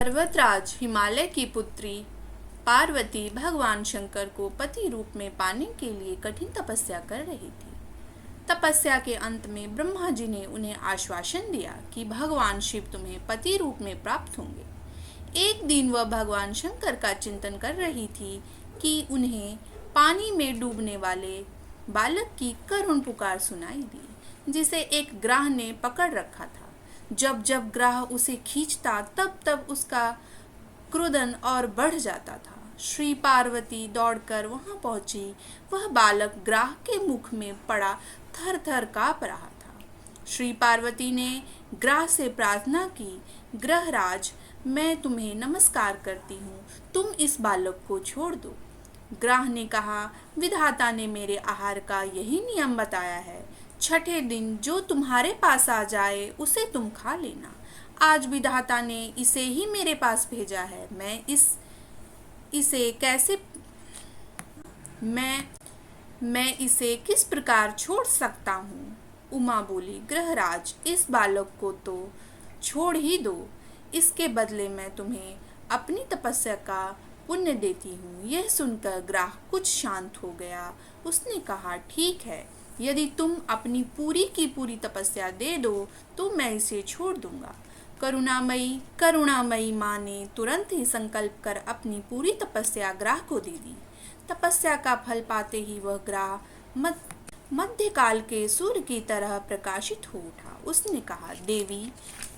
पर्वतराज हिमालय की पुत्री पार्वती भगवान शंकर को पति रूप में पाने के लिए कठिन तपस्या कर रही थी। तपस्या के अंत में ब्रह्मा जी ने उन्हें आश्वासन दिया कि भगवान शिव तुम्हें पति रूप में प्राप्त होंगे। एक दिन वह भगवान शंकर का चिंतन कर रही थी कि उन्हें पानी में डूबने वाले बालक की करुण पुकार सुनाई दी, जिसे एक ग्राह ने पकड़ रखा था। जब जब ग्राह उसे खींचता तब तब उसका क्रोधन और बढ़ जाता था। श्री पार्वती दौड़कर वहां पहुंची। वह बालक ग्राह के मुख में पड़ा थर थर कांप रहा था। श्री पार्वती ने ग्राह से प्रार्थना की, ग्रहराज, मैं तुम्हें नमस्कार करती हूँ, तुम इस बालक को छोड़ दो। ग्राह ने कहा, विधाता ने मेरे आहार का यही नियम बताया है। छठे दिन जो तुम्हारे पास आ जाए उसे तुम खा लेना। आज विधाता ने इसे ही मेरे पास भेजा है। मैं इसे किस प्रकार छोड़ सकता हूँ? उमा बोली, ग्रहराज, इस बालक को तो छोड़ ही दो। इसके बदले मैं तुम्हें अपनी तपस्या का पुण्य देती हूँ। यह सुनकर ग्राह कुछ शांत हो गया। उसने कहा, ठीक है, यदि तुम अपनी पूरी की पूरी तपस्या दे दो तो मैं इसे छोड़ दूंगा। करुणामयी माँ ने तुरंत ही संकल्प कर अपनी पूरी तपस्या ग्राह को दे दी। तपस्या का फल पाते ही वह ग्राह मध्यकाल के सूर्य की तरह प्रकाशित हो उठा। उसने कहा, देवी,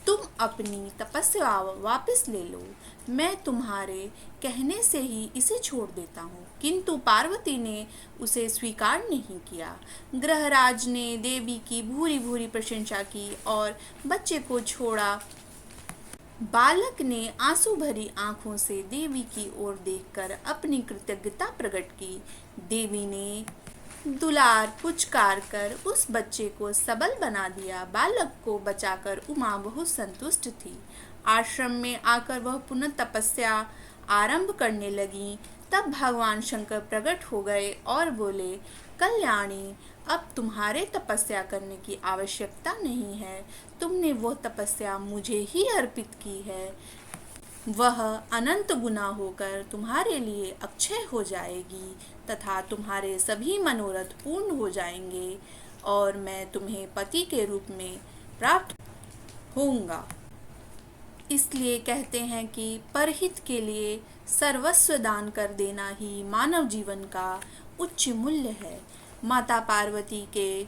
तुम अपनी तपस्या वापस ले लो। मैं तुम्हारे कहने से ही इसे छोड़ देता हूँ। किंतु पार्वती ने उसे स्वीकार नहीं किया। ग्रहराज ने देवी की भूरी भूरी प्रशंसा की और बच्चे को छोड़ा। बालक ने आंसू भरी आंखों से देवी की ओर देखकर अपनी कृतज्ञता प्रकट की। देवी ने दुलार पुचकार कर उस बच्चे को सबल बना दिया। बालक को बचाकर उमा बहुत संतुष्ट थी। आश्रम में आकर वह पुनः तपस्या आरंभ करने लगी। तब भगवान शंकर प्रकट हो गए और बोले, कल्याणी, अब तुम्हारे तपस्या करने की आवश्यकता नहीं है। तुमने वो तपस्या मुझे ही अर्पित की है। वह अनंत गुना होकर तुम्हारे लिए अक्षय हो जाएगी तथा तुम्हारे सभी मनोरथ पूर्ण हो जाएंगे और मैं तुम्हें पति के रूप में प्राप्त होऊंगा। इसलिए कहते हैं कि परहित के लिए सर्वस्व दान कर देना ही मानव जीवन का उच्च मूल्य है। माता पार्वती के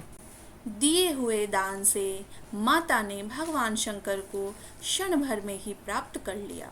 दिए हुए दान से माता ने भगवान शंकर को क्षण भर में ही प्राप्त कर लिया।